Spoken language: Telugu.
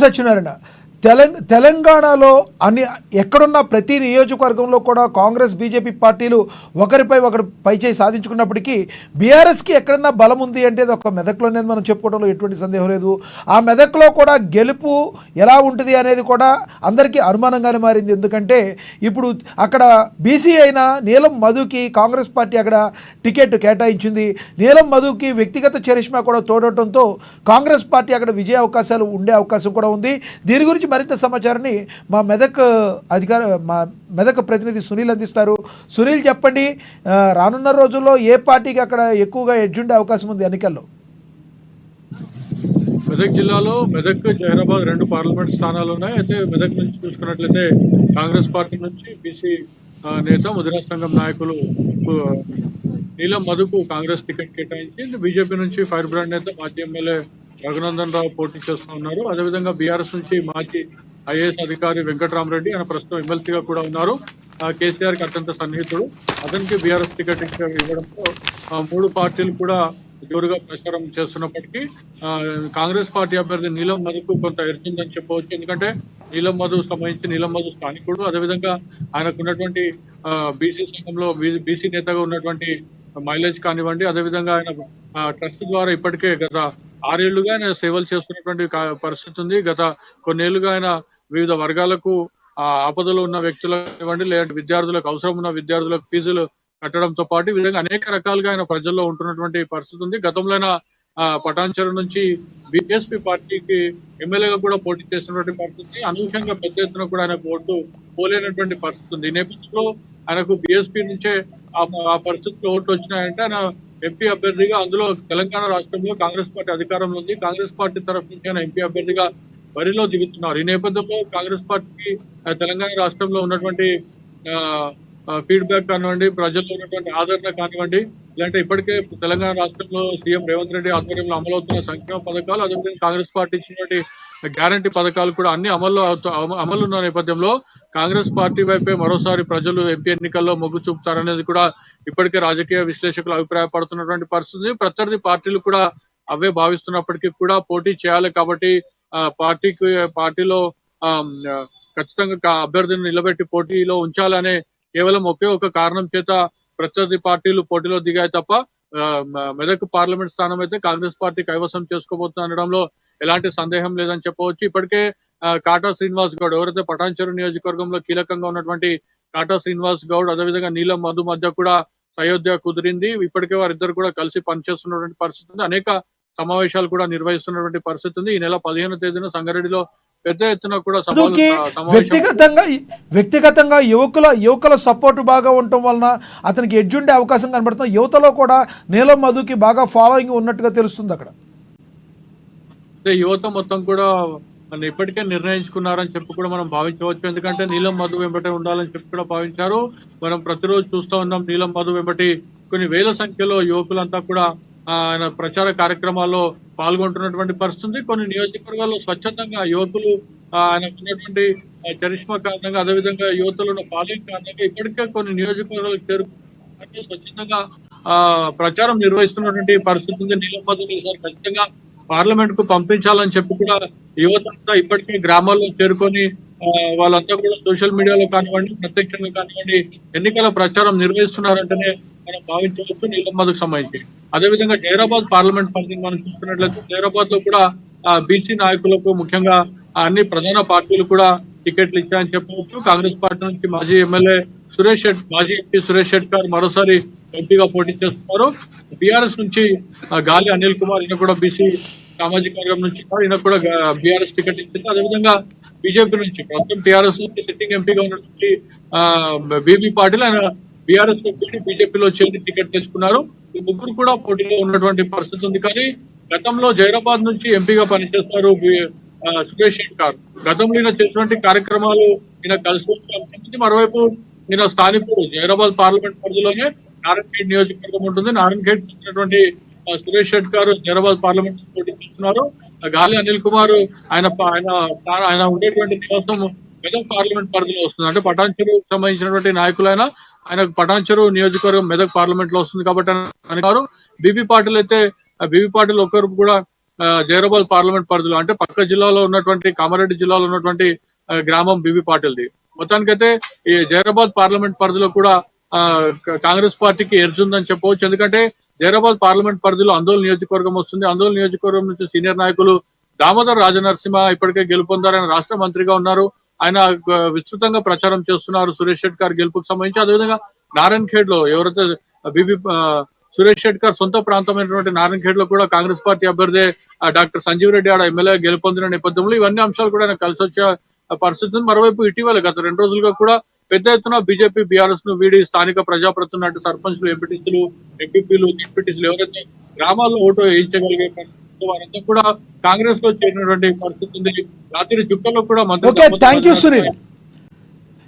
సత్యనారాయణ, తెలంగాణలో అన్ని ఎక్కడున్న ప్రతి నియోజకవర్గంలో కూడా కాంగ్రెస్ బీజేపీ పార్టీలు ఒకరిపై ఒకరు పైచేయి సాధించుకున్నప్పటికీ బీఆర్ఎస్కి ఎక్కడన్నా బలం ఉంది అంటే అది ఒక మెదక్లోనే మనం చెప్పుకోవడంలో ఎటువంటి సందేహం లేదు. ఆ మెదక్లో కూడా గెలుపు ఎలా ఉంటుంది అనేది కూడా అందరికీ అనుమానంగానే మారింది. ఎందుకంటే ఇప్పుడు అక్కడ బీసీ అయిన నీలం మధుకి కాంగ్రెస్ పార్టీ అక్కడ టికెట్ కేటాయించింది. నీలం మధుకి వ్యక్తిగత చరిష్మా కూడా తోడటంతో కాంగ్రెస్ పార్టీ అక్కడ విజయ అవకాశాలు ఉండే అవకాశం కూడా ఉంది. దీని గురించి మరింత సమాచారాన్ని మా మెదక్ ప్రతినిధి సునీల్ అందిస్తారు. సునీల్, చెప్పండి, రానున్న రోజుల్లో ఏ పార్టీకి అక్కడ ఎక్కువగా ఎడ్జ్ ఉండే అవకాశం ఉంది ఎన్నికల్లో? మెదక్ జిల్లాలో మెదక్, జహీరాబాద్ రెండు పార్లమెంట్ స్థానాలు ఉన్నాయి. అయితే మెదక్ నుంచి చూసుకున్నట్లయితే కాంగ్రెస్ పార్టీ నుంచి బీసీ నేత ముదిరా సంఘం నాయకులు నీలం మధుకు కాంగ్రెస్ టికెట్ కేటాయించి, బీజేపీ నుంచి ఫైర్ బ్రాండ్ నేత మాజీ ఎమ్మెల్యే రఘునందన్ రావు పోటీ చేస్తూ ఉన్నారు. అదేవిధంగా బీఆర్ఎస్ నుంచి మాజీ ఐఏఎస్ అధికారి వెంకటరామరెడ్డి, ఆయన ప్రస్తుతం ఎమ్మెల్సీగా కూడా ఉన్నారు. కేసీఆర్ కి అత్యంత సన్నిహితుడు, అతనికి బీఆర్ఎస్ టికెట్ ఇవ్వడంతో మూడు పార్టీలు కూడా జోరుగా ప్రచారం చేస్తున్నప్పటికీ కాంగ్రెస్ పార్టీ అభ్యర్థి నీలం మధుకు కొంత ఎరుతుందని చెప్పవచ్చు. ఎందుకంటే నీలం మధు సంబంధించి నీలం మధు స్థానికుడు, అదేవిధంగా ఆయనకు ఉన్నటువంటి బీసీ సంఘంలో బీసీ నేతగా ఉన్నటువంటి మైలేజ్ కానివ్వండి, అదేవిధంగా ఆయన ట్రస్ట్ ద్వారా ఇప్పటికే గత 6 ఏళ్లుగా ఆయన సేవలు చేస్తున్నటువంటి పరిస్థితి ఉంది. గత కొన్నేళ్లుగా ఆయన వివిధ వర్గాలకు ఆపదలో ఉన్న వ్యక్తులకు కానివ్వండి, లేదంటే విద్యార్థులకు, అవసరం ఉన్న విద్యార్థులకు ఫీజులు కట్టడంతో పాటు ఈ విధంగా అనేక రకాలుగా ఆయన ప్రజల్లో ఉంటున్నటువంటి పరిస్థితి ఉంది. గతంలో ఆయన పటాన్చెరు నుంచి బీఎస్పీ పార్టీకి ఎమ్మెల్యేగా కూడా పోటీ చేస్తున్నటువంటి పరిస్థితి, అనూహ్యంగా పెద్ద ఎత్తున కూడా ఆయనకు ఓటు పోలేనటువంటి పరిస్థితి ఉంది. ఈ నేపథ్యంలో ఆయనకు బీఎస్పీ నుంచే ఆ పరిస్థితిలో ఓట్లు వచ్చినాయంటే ఆయన ఎంపీ అభ్యర్థిగా, అందులో తెలంగాణ రాష్ట్రంలో కాంగ్రెస్ పార్టీ అధికారంలో ఉంది, కాంగ్రెస్ పార్టీ తరఫు నుంచి ఆయన ఎంపీ అభ్యర్థిగా బరిలో దిగుతున్నారు. ఈ నేపథ్యంలో కాంగ్రెస్ పార్టీకి తెలంగాణ రాష్ట్రంలో ఉన్నటువంటి ఫీడ్బ్యాక్ కానివ్వండి, ప్రజల్లో ఉన్నటువంటి ఆదరణ కానివ్వండి, ఇలాంటి ఇప్పటికే తెలంగాణ రాష్ట్రంలో సీఎం రేవంత్ రెడ్డి ఆధ్వర్యంలో అమలవుతున్న సంక్షేమ పథకాలు, అదేవిధంగా కాంగ్రెస్ పార్టీ ఇచ్చినటువంటి గ్యారంటీ పథకాలు కూడా అన్ని అమలున్న నేపథ్యంలో కాంగ్రెస్ పార్టీ వైపే మరోసారి ప్రజలు ఎంపీ ఎన్నికల్లో మొగ్గు చూపుతారనేది కూడా ఇప్పటికే రాజకీయ విశ్లేషకులు అభిప్రాయపడుతున్నటువంటి పరిస్థితి. ప్రత్యర్థి పార్టీలు కూడా అవే భావిస్తున్నప్పటికీ కూడా పోటీ చేయాలి కాబట్టి పార్టీలో ఖచ్చితంగా అభ్యర్థిని నిలబెట్టి పోటీలో ఉంచాలనే కేవలం ఒకే ఒక కారణం చేత ప్రత్యర్థి పార్టీలు పోటీలో దిగాయి తప్ప మెదక్ పార్లమెంట్ స్థానం అయితే కాంగ్రెస్ పార్టీ కైవసం చేసుకోబోతుంది అనడంలో ఎలాంటి సందేహం లేదని చెప్పవచ్చు. ఇప్పటికే కాటా శ్రీనివాస్ గౌడ్, ఎవరైతే పటాన్చెరు నియోజకవర్గంలో కీలకంగా ఉన్నటువంటి కాటా శ్రీనివాస్ గౌడ్, అదేవిధంగా నీలం మధు మధ్య కూడా సయోధ్య కుదిరింది. ఇప్పటికే వారిద్దరు కూడా కలిసి పనిచేస్తున్నటువంటి పరిస్థితి ఉంది. అనేక సమావేశాలు కూడా నిర్వహిస్తున్నటువంటి పరిస్థితి ఉంది. ఈ నెల 15వ తేదీన సంగారెడ్డిలో పెద్ద ఎత్తున కూడా వ్యక్తిగతంగా యువకుల సపోర్ట్ బాగా ఉండటం వలన అతనికి ఎడ్జ్ ఉండే అవకాశం కనబడుతుంది. యువతలో కూడా నీలం మధుకి బాగా ఫాలోయింగ్ ఉన్నట్టుగా తెలుస్తుంది. అక్కడ యువత మొత్తం కూడా ఇప్పటికే నిర్ణయించుకున్నారని చెప్పి కూడా మనం భావించవచ్చు. ఎందుకంటే నీలం మధు వెంబటి ఉండాలని చెప్పి కూడా భావించారు. మనం ప్రతిరోజు చూస్తూ ఉన్నాం నీలం మధు వెంబటి కొన్ని వేల సంఖ్యలో యువకులంతా కూడా ఆయన ప్రచార కార్యక్రమాల్లో పాల్గొంటున్నటువంటి పరిస్థితి. కొన్ని నియోజకవర్గాల్లో స్వచ్ఛందంగా యువకులు ఆయనకున్నటువంటి చరిష్మా కారణంగా, అదేవిధంగా యువతలో ఉన్న ఫాలోయింగ్ కారణంగా ఇప్పటికే కొన్ని నియోజకవర్గాలకు చేరుకుంటే స్వచ్ఛందంగా ప్రచారం నిర్వహిస్తున్నటువంటి పరిస్థితి ఉంది. నీలం మధుని ఈసారి ఖచ్చితంగా పార్లమెంట్ కు పంపించాలని చెప్పి కూడా యువత ఇప్పటికే గ్రామాల్లో చేరుకొని వాళ్ళంతా కూడా సోషల్ మీడియాలో కానివ్వండి, ప్రత్యక్షంగా కానివ్వండి ఎన్నికల ప్రచారం నిర్వహిస్తున్నారంటేనే మనం భావించవచ్చు నీలం మధుకు సంబంధించి. అదేవిధంగా జహీరాబాద్ పార్లమెంట్ పరిధిని మనం చూసుకున్నట్లయితే జహీరాబాద్ లో కూడా బీసీ నాయకులకు ముఖ్యంగా అన్ని ప్రధాన పార్టీలు కూడా టికెట్లు ఇచ్చాయని చెప్పవచ్చు. కాంగ్రెస్ పార్టీ నుంచి మాజీ ఎమ్మెల్యే మాజీ ఎంపీ సురేష్ షెట్కర్ మరోసారి ఎంపీగా పోటీ చేస్తున్నారు. బీఆర్ఎస్ నుంచి గాలి అనిల్ కుమార్, ఈయన కూడా బీసీ సామాజిక వర్గం నుంచి ఈయన కూడా బీఆర్ఎస్ టికెట్ ఇచ్చింది. అదేవిధంగా బీజేపీ నుంచి ప్రస్తుతం టీఆర్ఎస్ నుంచి సిట్టింగ్ ఎంపీగా ఉన్నటువంటి బీబీ పాటిల్ ఆయన బీఆర్ఎస్ బీజేపీలో చేరి టికెట్ తెచ్చుకున్నారు. ఈ ముగ్గురు కూడా పోటీలో ఉన్నటువంటి పరిస్థితి ఉంది. కానీ గతంలో జహీరాబాద్ నుంచి ఎంపీగా పనిచేస్తారు సురేష్ షెట్కర్. గతంలో ఈయన చేసినటువంటి కార్యక్రమాలు ఈయన కలిసి వచ్చే అంశం. మరోవైపు ఈయన స్థానికుడు జహీరాబాద్ పార్లమెంట్ పరిధిలోనే నారాయణఖేడ్ నియోజకవర్గం ఉంటుంది. నారాయణఖేడ్ చెందినటువంటి సురేష్ షెట్కర్ జహీరాబాద్ పార్లమెంట్ పోటీ చేస్తున్నారు. గాలి అనిల్ కుమార్ ఆయన ఉండేటువంటి నివాసం మెదక్ పార్లమెంట్ పరిధిలో వస్తుంది. అంటే పటాన్చెరు సంబంధించినటువంటి నాయకులైన ఆయనకు పటాన్చెరు నియోజకవర్గం మెదక్ పార్లమెంట్ లో వస్తుంది కాబట్టి బీబీ పాటిల్ ఒకరు కూడా జైరాబాద్ పార్లమెంట్ పరిధిలో అంటే పక్క జిల్లాలో ఉన్నటువంటి కామారెడ్డి జిల్లాలో ఉన్నటువంటి గ్రామం బిబి పాటిల్ది. మొత్తానికైతే ఈ జైరాబాద్ పార్లమెంట్ పరిధిలో కూడా కాంగ్రెస్ పార్టీకి ఎర్జ్ ఉందని చెప్పవచ్చు. ఎందుకంటే జైరాబాద్ పార్లమెంట్ పరిధిలో ఆందోళన నియోజకవర్గం వస్తుంది. ఆందోళన నియోజకవర్గం నుంచి సీనియర్ నాయకులు దామోదర్ రాజనరసింహ ఇప్పటికే గెలుపొందారని రాష్ట్ర మంత్రిగా ఉన్నారు. ఆయన విస్తృతంగా ప్రచారం చేస్తున్నారు సురేష్ షెట్కర్ గెలుపుకు సంబంధించి. అదేవిధంగా నారాయణ్ ఖేడ్ లో ఎవరైతే బిబి సురేష్ షెట్కర్ సొంత ప్రాంతమైనటువంటి నారాయణ్ ఖేడ్ లో కూడా కాంగ్రెస్ పార్టీ అభ్యర్థి డాక్టర్ సంజీవ్ రెడ్డి ఆడ ఎమ్మెల్యే గెలుపొందిన నేపథ్యంలో ఇవన్నీ అంశాలు కూడా కలిసి వచ్చే పరిస్థితి ఉంది. మరోవైపు ఇటీవల గత 2 రోజులుగా కూడా పెద్ద ఎత్తున బీజేపీ బీఆర్ఎస్ ను వీడి స్థానిక ప్రజాప్రతినిధులు సర్పంచ్లు ఎంపీటీసీలు ఎంపీపీలు డిప్యూటీసీలు ఎవరైతే గ్రామాల్లో ఓటు వేయించగలిగే పరిస్థితి వారంతా కూడా కాంగ్రెస్ లో చేరినటువంటి పరిస్థితి ఉంది. రాత్రి జుక్కల్లో కూడా ఓకే, థ్యాంక్ యూ సునీల్.